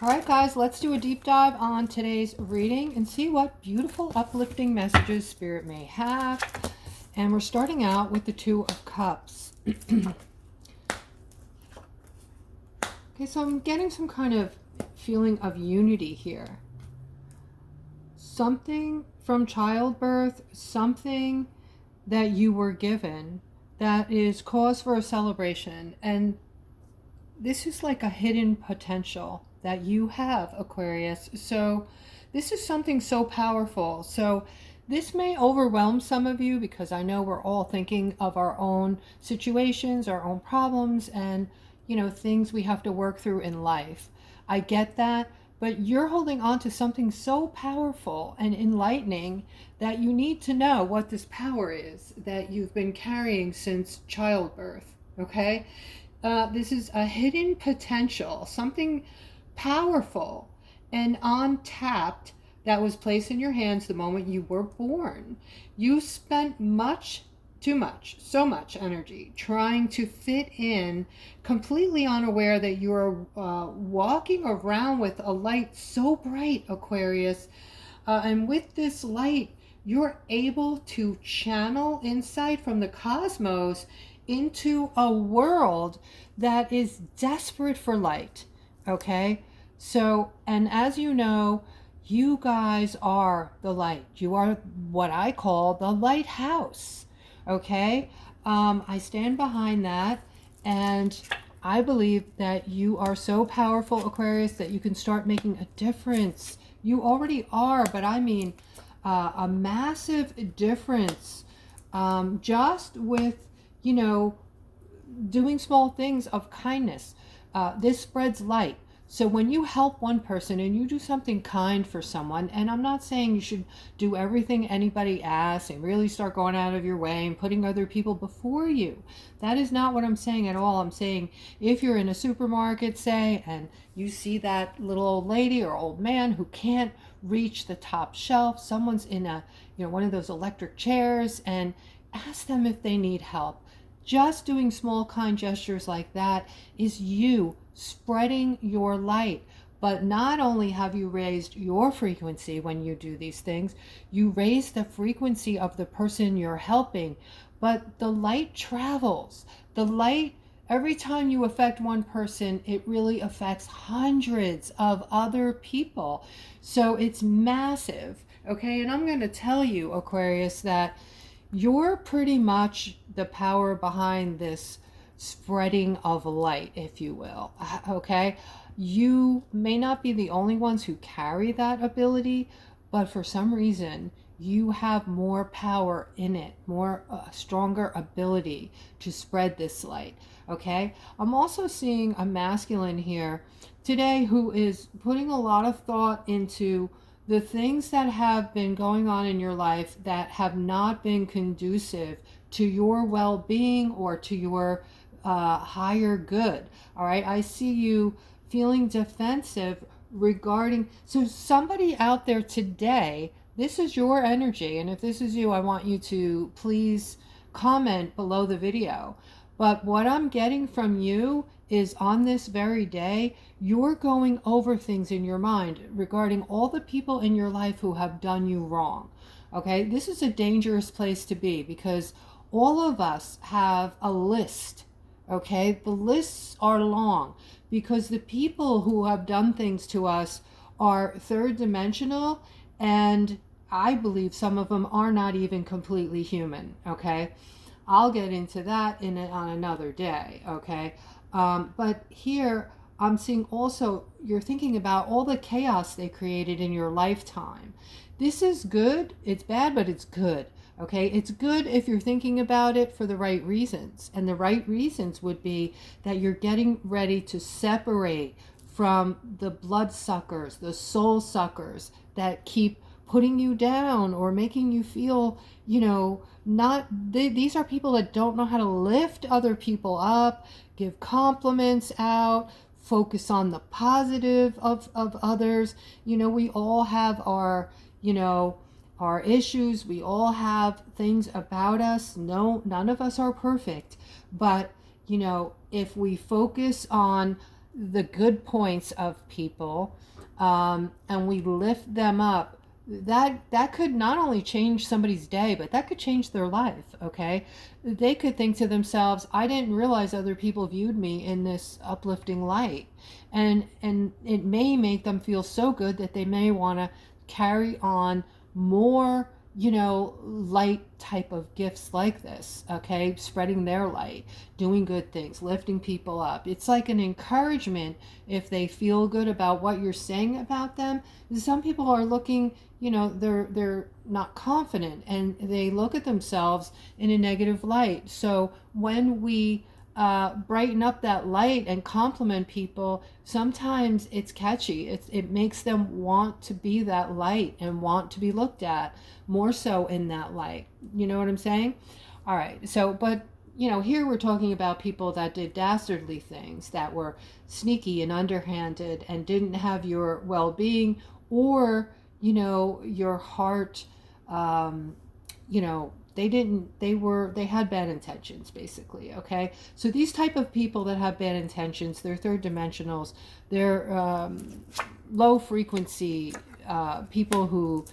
All right, guys, let's do a deep dive on today's reading and see what beautiful, uplifting messages Spirit may have. And we're starting out with the Two of Cups. Okay, so I'm getting some kind of feeling of unity here. Something from childbirth, something that you were given that is cause for a celebration. And this is like a hidden potential that you have, Aquarius. So this is something so powerful. So this may overwhelm some of you because I know we're all thinking of our own situations, our own problems, and things we have to work through in life. I get that, but you're holding on to something so powerful and enlightening that you need to know what this power is that you've been carrying since childbirth. Okay, this is a hidden potential, something powerful and untapped that was placed in your hands the moment you were born. You spent so much energy trying to fit in, completely unaware that you're walking around with a light so bright, Aquarius. And with this light, you're able to channel insight from the cosmos into a world that is desperate for light. Okay, so, and as you know, you guys are the light. You are what I call the lighthouse. Okay, I stand behind that, and I believe that you are so powerful, Aquarius, that you can start making a difference. You already are, but I mean a massive difference, just with doing small things of kindness. This spreads light. So when you help one person and you do something kind for someone, and I'm not saying you should do everything anybody asks and really start going out of your way and putting other people before you. That is not what I'm saying at all. I'm saying if you're in a supermarket, say, and you see that little old lady or old man who can't reach the top shelf, someone's in a one of those electric chairs, and ask them if they need help. Just doing small kind gestures like that is you spreading your light. But not only have you raised your frequency when you do these things, you raise the frequency of the person you're helping. But the light travels. The light, every time you affect one person, it really affects hundreds of other people. So it's massive. Okay, and I'm going to tell you, Aquarius, that you're pretty much the power behind this spreading of light, if you will. Okay, you may not be the only ones who carry that ability, but for some reason you have more power in it, more stronger ability to spread this light. Okay, I'm also seeing a masculine here today who is putting a lot of thought into the things that have been going on in your life that have not been conducive to your well-being or to your higher good. All right, I see you feeling defensive regarding, so somebody out there today, this is your energy, and if this is you, I want you to please comment below the video. But what I'm getting from you is on this very day, you're going over things in your mind regarding all the people in your life who have done you wrong. Okay, this is a dangerous place to be because all of us have a list. Okay, the lists are long because the people who have done things to us are third dimensional, and I believe some of them are not even completely human. Okay, I'll get into that on another day. Okay, but here I'm seeing also you're thinking about all the chaos they created in your lifetime. This is good. It's bad, but it's good. Okay, it's good if you're thinking about it for the right reasons. And the right reasons would be that you're getting ready to separate from the bloodsuckers, the soul suckers that keep putting you down or making you feel, these are people that don't know how to lift other people up, give compliments out, focus on the positive of others. We all have our issues. We all have things about us. No, none of us are perfect. But, if we focus on the good points of people, and we lift them up, that could not only change somebody's day, but that could change their life. Okay, they could think to themselves, I didn't realize other people viewed me in this uplifting light, and it may make them feel so good that they may want to carry on more, light type of gifts like this. Okay, spreading their light, doing good things, lifting people up. It's like an encouragement if they feel good about what you're saying about them. Some people are looking, they're not confident, and they look at themselves in a negative light. So when we brighten up that light and compliment people, sometimes it's catchy. It makes them want to be that light and want to be looked at more so in that light. You know what I'm saying? All right. So, but here we're talking about people that did dastardly things, that were sneaky and underhanded and didn't have your well-being or, your heart, they had bad intentions, basically. Okay, so these type of people that have bad intentions, they're third dimensionals, they're low frequency people who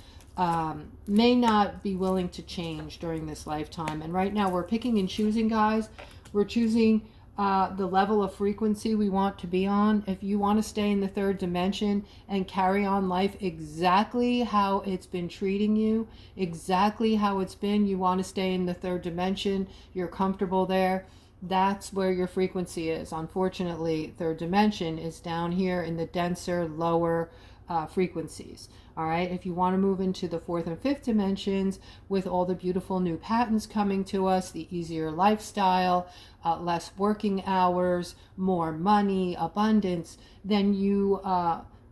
may not be willing to change during this lifetime. And right now we're picking and choosing, guys. We're choosing the level of frequency we want to be on. If you want to stay in the third dimension and carry on life exactly how it's been treating you, exactly how it's been, you want to stay in the third dimension, you're comfortable there, that's where your frequency is. Unfortunately, third dimension is down here in the denser, lower frequencies. All right, if you want to move into the fourth and fifth dimensions with all the beautiful new patterns coming to us, the easier lifestyle, less working hours, more money, abundance, then you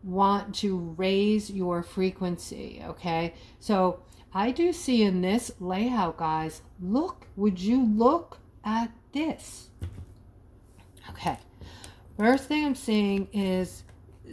want to raise your frequency. Okay, so I do see in this layout, guys, would you look at this? Okay, first thing I'm seeing is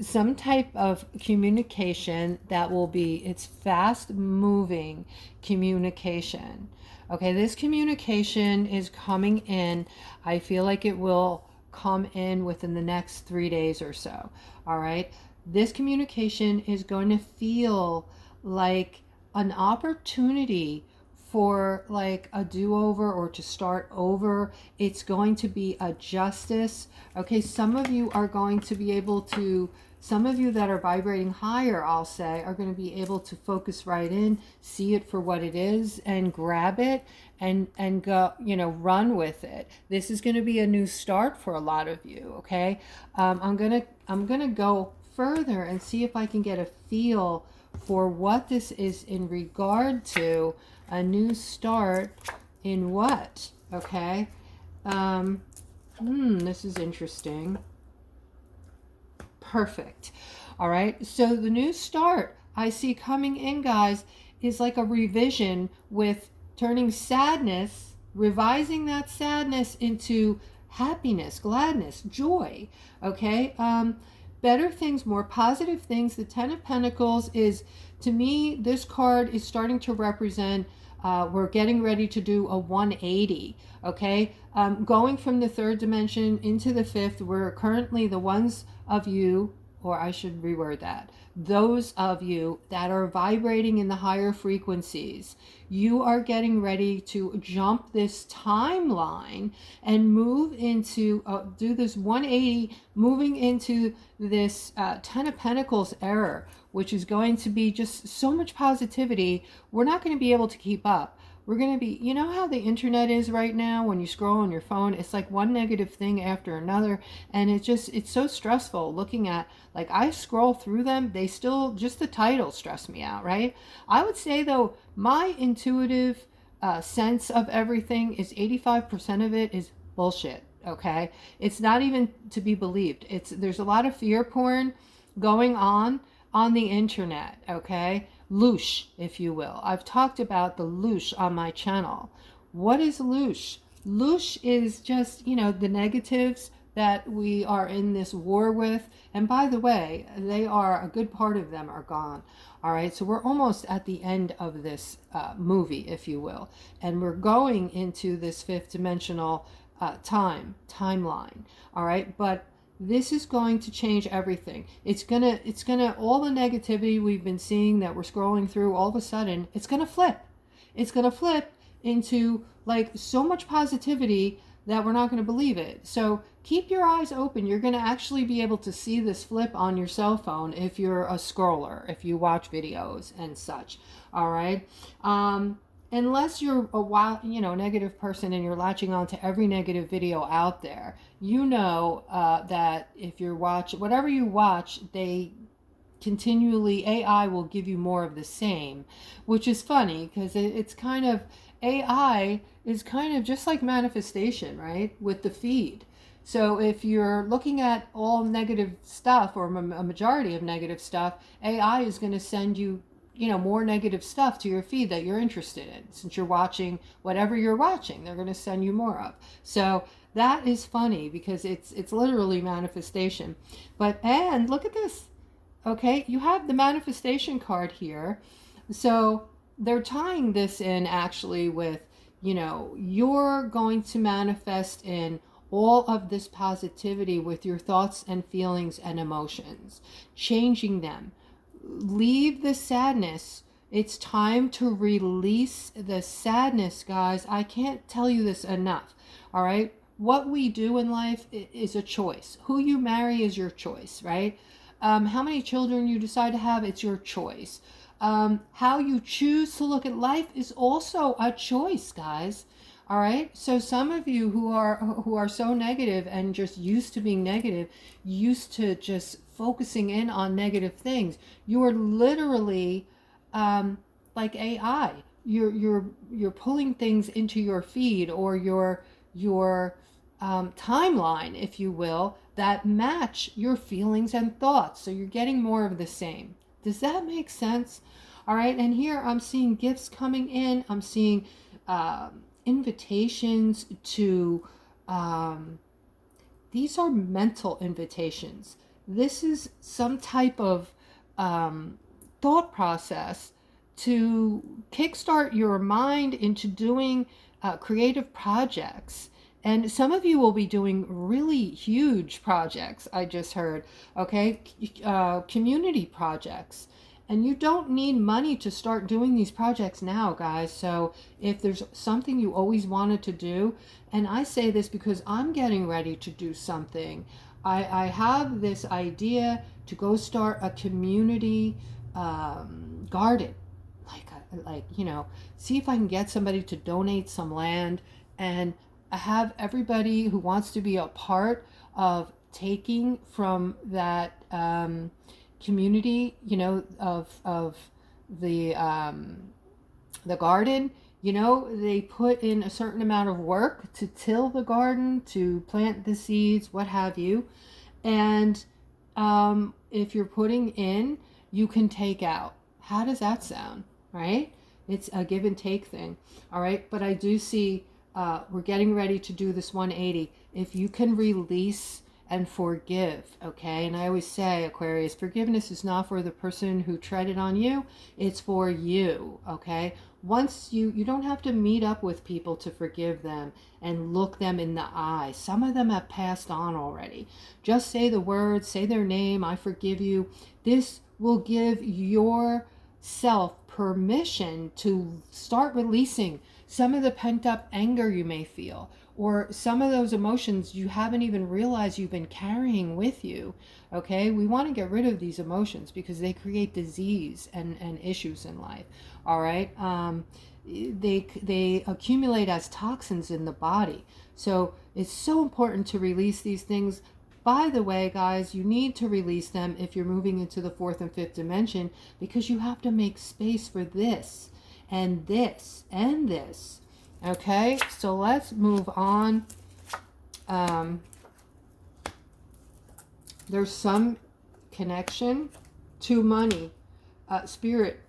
some type of communication that will be, it's fast moving communication. Okay, this communication is coming in. I feel like it will come in within the next 3 days or so. All right, this communication is going to feel like an opportunity for like a do-over or to start over. It's going to be a justice. Okay, some of you are going to be able to, some of you that are vibrating higher, I'll say, are going to be able to focus right in, see it for what it is, and grab it and go, run with it. This is going to be a new start for a lot of you. Okay, I'm gonna go further and see if I can get a feel for what this is in regard to a new start in what. Okay, this is interesting. Perfect. All right, so the new start I see coming in, guys, is like a revision with turning sadness, revising that sadness into happiness, gladness, joy. Okay, better things, more positive things. The Ten of Pentacles is, to me, this card is starting to represent we're getting ready to do a 180. Okay, going from the third dimension into the fifth. We're currently, the ones of you, or I should reword that, those of you that are vibrating in the higher frequencies, you are getting ready to jump this timeline and move into, do this 180, moving into this Ten of Pentacles era, which is going to be just so much positivity. We're not going to be able to keep up. We're going to be, you know how the internet is right now when you scroll on your phone, it's like one negative thing after another, and it's so stressful looking at, like, I scroll through them, they still, just the titles stress me out, right? I would say though, my intuitive sense of everything is 85% of it is bullshit. Okay, it's not even to be believed. There's a lot of fear porn going on the internet. Okay, loosh, if you will. I've talked about the loosh on my channel. What is loosh? Loosh is just, the negatives that we are in this war with. And by the way, they are, a good part of them are gone. All right, so we're almost at the end of this movie, if you will. And we're going into this fifth dimensional timeline. All right, but this is going to change everything. It's gonna all the negativity we've been seeing that we're scrolling through, all of a sudden it's gonna flip. It's gonna flip into like so much positivity that we're not going to believe it. So keep your eyes open. You're going to actually be able to see this flip on your cell phone if you're a scroller, if you watch videos and such. All right. Unless you're a wild, negative person and you're latching on to every negative video out there, that if you're watching whatever you watch, they continually, AI will give you more of the same, which is funny because it's kind of, AI is kind of just like manifestation, right? With the feed. So if you're looking at all negative stuff or a majority of negative stuff, AI is going to send you, more negative stuff to your feed that you're interested in. Since you're watching whatever you're watching, they're going to send you more of. So that is funny because it's literally manifestation. And look at this. Okay, you have the manifestation card here. So they're tying this in actually with, you're going to manifest in all of this positivity with your thoughts and feelings and emotions, changing them. Leave the sadness. It's time to release the sadness, guys. I can't tell you this enough. All right. What we do in life is a choice. Who you marry is your choice, right? How many children you decide to have, it's your choice. How you choose to look at life is also a choice, guys. All right. So some of you who are so negative and just used to being negative, used to just focusing in on negative things, you are literally like AI. You're pulling things into your feed or your timeline, if you will, that match your feelings and thoughts. So you're getting more of the same. Does that make sense? All right. And here I'm seeing gifts coming in. I'm seeing invitations to, these are mental invitations. This is some type of thought process to kickstart your mind into doing creative projects. And some of you will be doing really huge projects, I just heard, okay? Community projects. And you don't need money to start doing these projects now, guys. So if there's something you always wanted to do, and I say this because I'm getting ready to do something. I have this idea to go start a community garden. See if I can get somebody to donate some land and have everybody who wants to be a part of taking from that community, of the garden. They put in a certain amount of work to till the garden, to plant the seeds, what have you. And if you're putting in, you can take out. How does that sound, right? It's a give and take thing, all right? But I do see we're getting ready to do this 180. If you can release and forgive, okay? And I always say, Aquarius, forgiveness is not for the person who treaded on you. It's for you, okay? Once you don't have to meet up with people to forgive them and look them in the eye. Some of them have passed on already. Just say the words, say their name, I forgive you. This will give yourself permission to start releasing some of the pent-up anger you may feel, or some of those emotions you haven't even realized you've been carrying with you, okay? We want to get rid of these emotions because they create disease and issues in life, all right? They accumulate as toxins in the body. So it's so important to release these things. By the way, guys, you need to release them if you're moving into the 4th and 5th dimension, because you have to make space for this and this and this. Okay, so let's move on. There's some connection to money, spirit.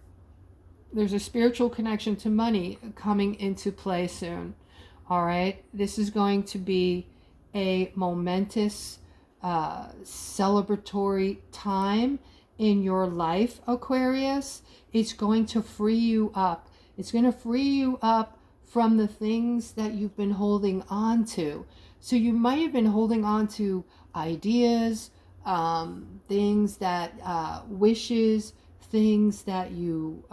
There's a spiritual connection to money coming into play soon. All right, this is going to be a momentous, celebratory time in your life, Aquarius. It's going to free you up. It's going to free you up from the things that you've been holding on to. So you might have been holding on to ideas, things that, wishes, things that you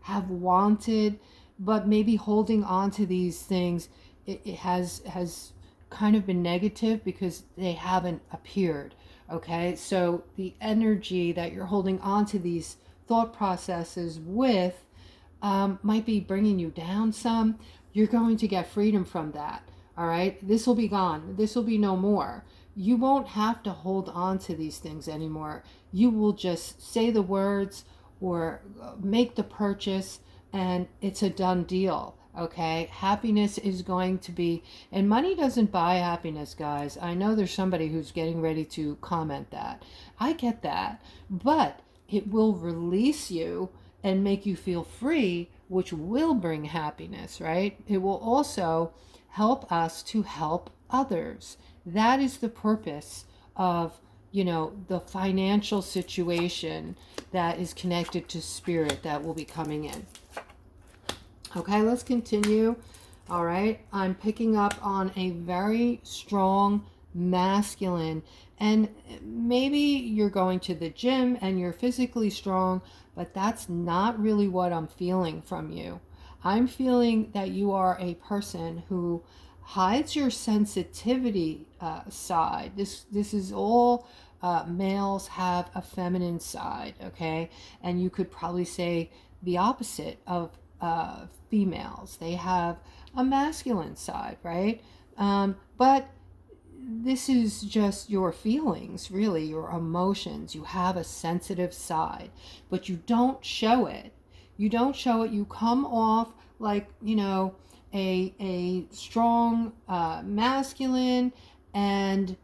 have wanted, but maybe holding on to these things, it has kind of been negative because they haven't appeared. Okay, so the energy that you're holding on to these thought processes with, might be bringing you down some. You're going to get freedom from that. All right, this will be gone. This will be no more. You won't have to hold on to these things anymore. You will just say the words or make the purchase, and it's a done deal. Okay, happiness is going to be, and money doesn't buy happiness, guys. I know there's somebody who's getting ready to comment that. I get that, but it will release you and make you feel free, which will bring happiness, right? It will also help us to help others. That is the purpose of, the financial situation that is connected to spirit that will be coming in. Okay, let's continue. All right, I'm picking up on a very strong masculine, and maybe you're going to the gym and you're physically strong, but that's not really what I'm feeling from you. I'm feeling that you are a person who hides your sensitivity side. This is all, males have a feminine side, okay? And you could probably say the opposite of females. They have a masculine side, right? But this is just your feelings, really, your emotions. You have a sensitive side, but you don't show it. You don't show it. You come off like, a strong masculine, and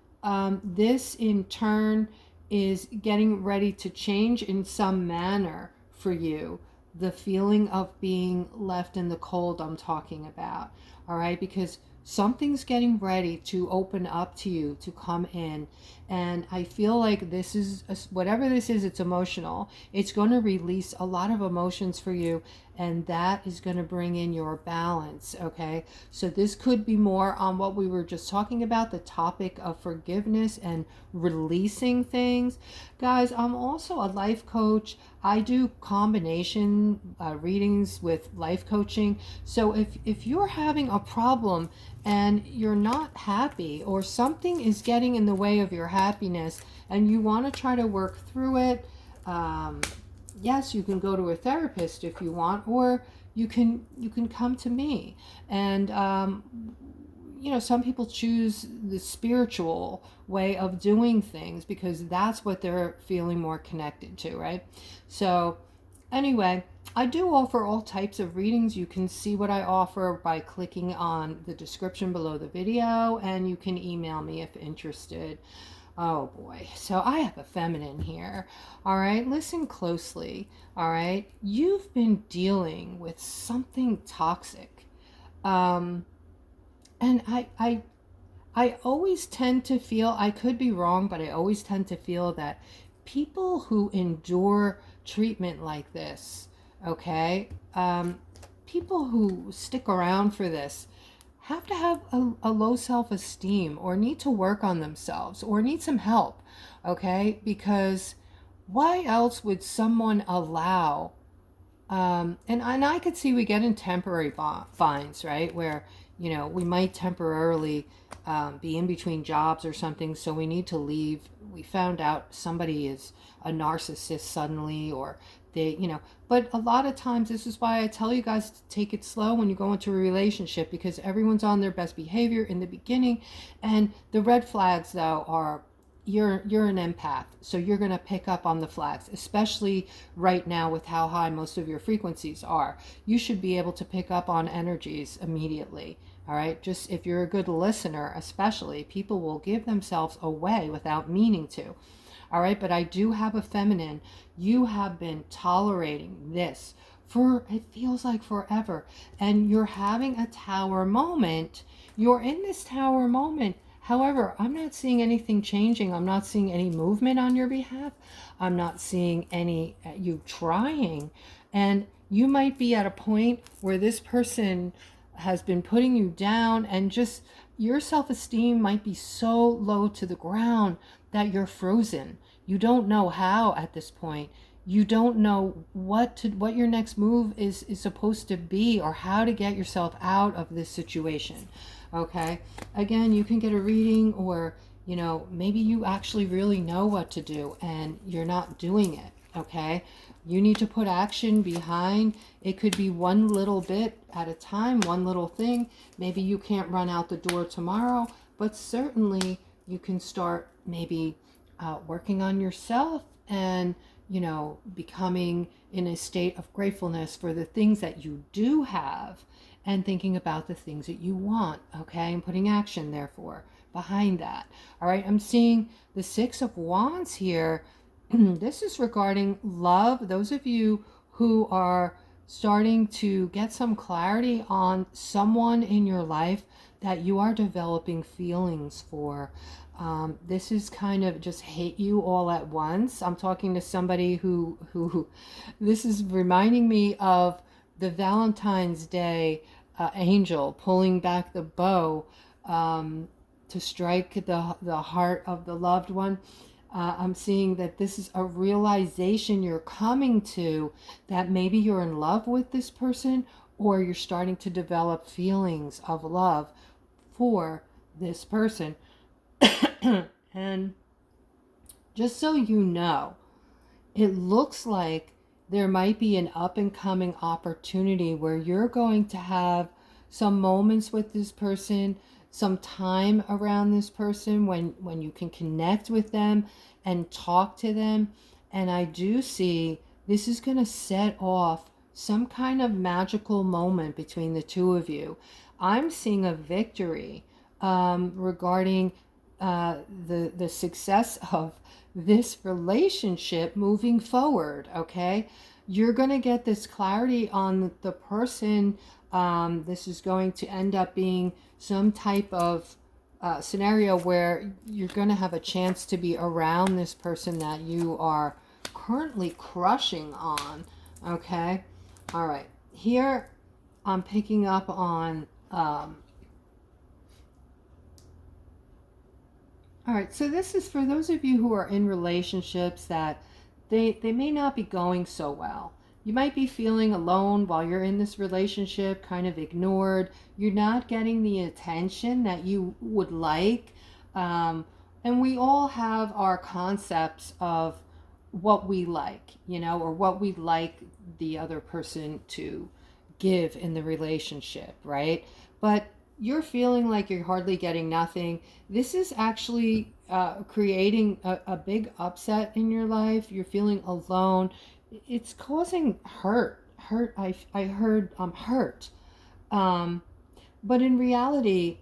this in turn is getting ready to change in some manner for you. The feeling of being left in the cold I'm talking about, all right? Because something's getting ready to open up to you, to come in, and I feel like this is, whatever this is, it's emotional. It's going to release a lot of emotions for you, and that is going to bring in your balance, okay? So this could be more on what we were just talking about, the topic of forgiveness and releasing things. Guys, I'm also a life coach. I do combination readings with life coaching. So if you're having a problem and you're not happy, or something is getting in the way of your happiness and you want to try to work through it, yes, you can go to a therapist if you want, or you can come to me. And some people choose the spiritual way of doing things because that's what they're feeling more connected to, right? So anyway, I do offer all types of readings. You can see what I offer by clicking on the description below the video, and you can email me if interested. Oh boy, so I have a feminine here. All right, listen closely. All right, you've been dealing with something toxic. And I always tend to feel, I could be wrong, but I always tend to feel that people who endure treatment like this, okay, people who stick around for this have to have a low self-esteem, or need to work on themselves, or need some help, okay? Because why else would someone allow, and I could see we get in temporary fines, right? Where, we might temporarily be in between jobs or something, so we need to leave. We found out somebody is a narcissist suddenly, or they, but a lot of times, this is why I tell you guys to take it slow when you go into a relationship, because everyone's on their best behavior in the beginning. And the red flags, though, are you're an empath, so you're going to pick up on the flags, especially right now with how high most of your frequencies are. You should be able to pick up on energies immediately. All right, just if you're a good listener, especially, people will give themselves away without meaning to. All right, but I do have a feminine. You have been tolerating this for, it feels like forever, and you're having a tower moment. You're in this tower moment. However, I'm not seeing anything changing. I'm not seeing any movement on your behalf. I'm not seeing any you trying. And you might be at a point where this person has been putting you down and just, your self-esteem might be so low to the ground that you're frozen. You don't know how at this point. You don't know what your next move is supposed to be, or how to get yourself out of this situation. Okay? Again, you can get a reading, or maybe you actually really know what to do and you're not doing it. Okay? You need to put action behind. It could be one little bit at a time, one little thing. Maybe you can't run out the door tomorrow, but certainly you can start maybe working on yourself, and becoming in a state of gratefulness for the things that you do have, and thinking about the things that you want. Okay? And putting action therefore behind that. All right? I'm seeing the Six of Wands here. This is regarding love. Those of you who are starting to get some clarity on someone in your life that you are developing feelings for. This is kind of just hit you all at once. I'm talking to somebody who this is reminding me of the Valentine's Day angel pulling back the bow to strike the heart of the loved one. I'm seeing that this is a realization you're coming to, that maybe you're in love with this person, or you're starting to develop feelings of love for this person. And just so you know, it looks like there might be an up and coming opportunity where you're going to have some moments with this person, some time around this person when you can connect with them and talk to them. And I do see this is going to set off some kind of magical moment between the two of you. I'm seeing a victory regarding the success of this relationship moving forward. Okay, you're going to get this clarity on the person. This is going to end up being some type of scenario where you're going to have a chance to be around this person that you are currently crushing on. Okay, all right, here I'm picking up on all right, so this is for those of you who are in relationships that they may not be going so well. You might be feeling alone while you're in this relationship, kind of ignored. You're not getting the attention that you would like. And we all have our concepts of what we like, or what we'd like the other person to give in the relationship, right? But you're feeling like you're hardly getting nothing. This is actually creating a big upset in your life. You're feeling alone. It's causing hurt. I heard hurt. But in reality,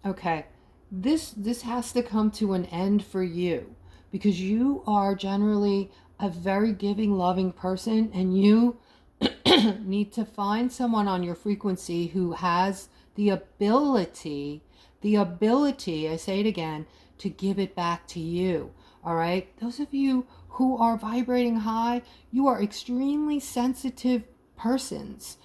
okay, this has to come to an end for you, because you are generally a very giving, loving person, and you need to find someone on your frequency who has the ability, I say it again, to give it back to you. All right, those of you who are vibrating high, you are extremely sensitive persons,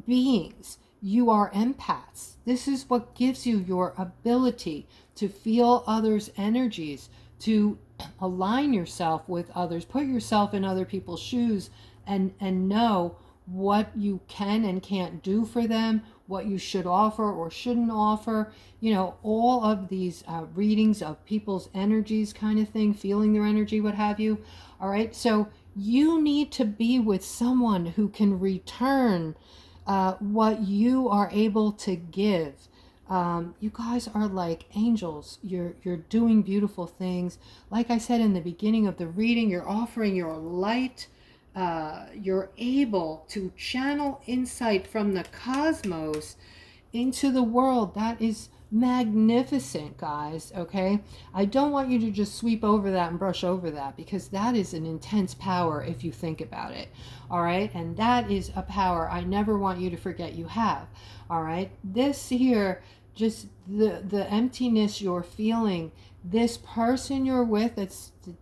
beings. You are empaths. This is what gives you your ability to feel others' energies, to align yourself with others, put yourself in other people's shoes, and know what you can and can't do for them, what you should offer or shouldn't offer. All of these readings of people's energies kind of thing, feeling their energy, what have you. All right, so you need to be with someone who can return what you are able to give. You guys are like angels. You're doing beautiful things. Like I said in the beginning of the reading, you're offering your light. You're able to channel insight from the cosmos into the world. That is magnificent, guys. Okay, I don't want you to just sweep over that and brush over that, because that is an intense power if you think about it. All right, and that is a power I never want you to forget you have. All right, this here, just the emptiness you're feeling, this person you're with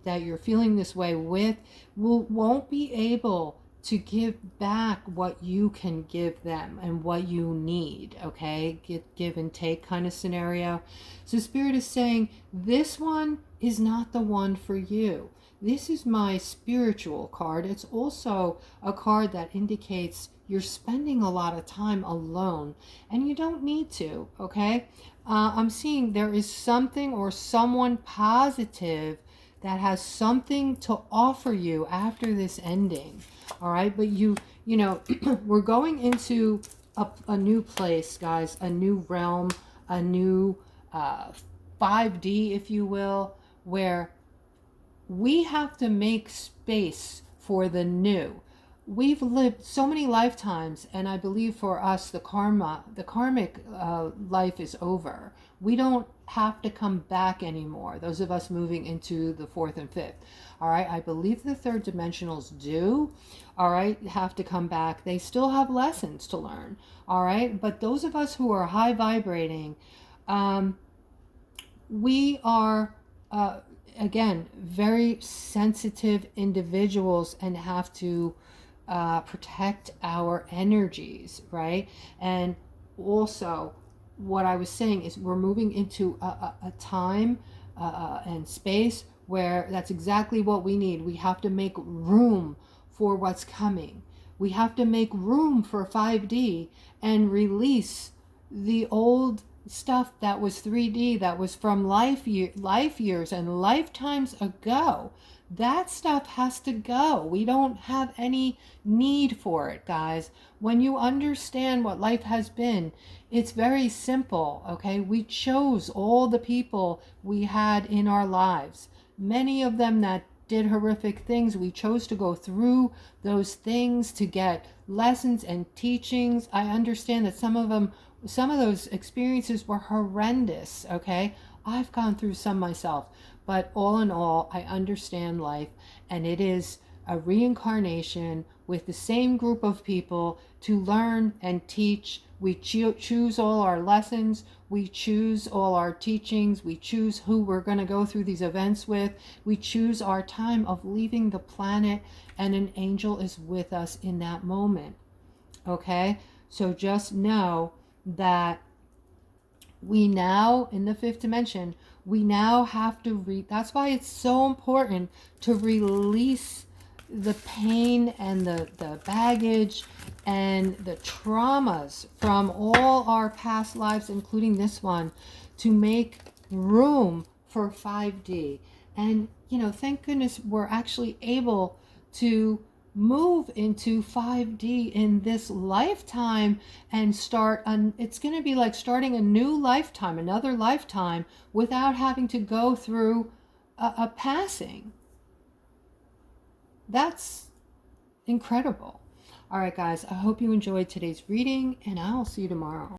that you're feeling this way with won't be able to give back what you can give them and what you need, okay? Give and take kind of scenario. So Spirit is saying, this one is not the one for you. This is my spiritual card. It's also a card that indicates you're spending a lot of time alone, and you don't need to, okay? I'm seeing there is something or someone positive that has something to offer you after this ending. All right, but you know, we're going into a new place, guys, a new realm, a new 5D, if you will, where we have to make space for the new. We've lived so many lifetimes, and I believe for us, the karmic life is over. We don't have to come back anymore. Those of us moving into the fourth and fifth. All right, I believe the third dimensionals do, all right, have to come back. They still have lessons to learn, all right? But those of us who are high vibrating, we are, again, very sensitive individuals and have to protect our energies, right? And also, what I was saying is we're moving into a time and space where that's exactly what we need. We have to make room for what's coming. We have to make room for 5D and release the old stuff that was 3D, that was from life years and lifetimes ago. That stuff has to go. We don't have any need for it, guys. When you understand what life has been, it's very simple, okay? We chose all the people we had in our lives. Many of them that did horrific things, we chose to go through those things to get lessons and teachings. I understand that some of those experiences were horrendous, okay? I've gone through some myself, but all in all, I understand life, and it is a reincarnation with the same group of people to learn and teach. We choose all our lessons, we choose all our teachings, we choose who we're going to go through these events with, we choose our time of leaving the planet, and an angel is with us in that moment, okay? So just know that we now, in the fifth dimension, we now have to that's why it's so important to release the pain and the baggage and the traumas from all our past lives, including this one, to make room for 5D. And, you know, thank goodness we're actually able to move into 5D in this lifetime and start it's going to be like starting a new lifetime, another lifetime, without having to go through a passing. That's incredible. All right, guys, I hope you enjoyed today's reading, and I'll see you tomorrow.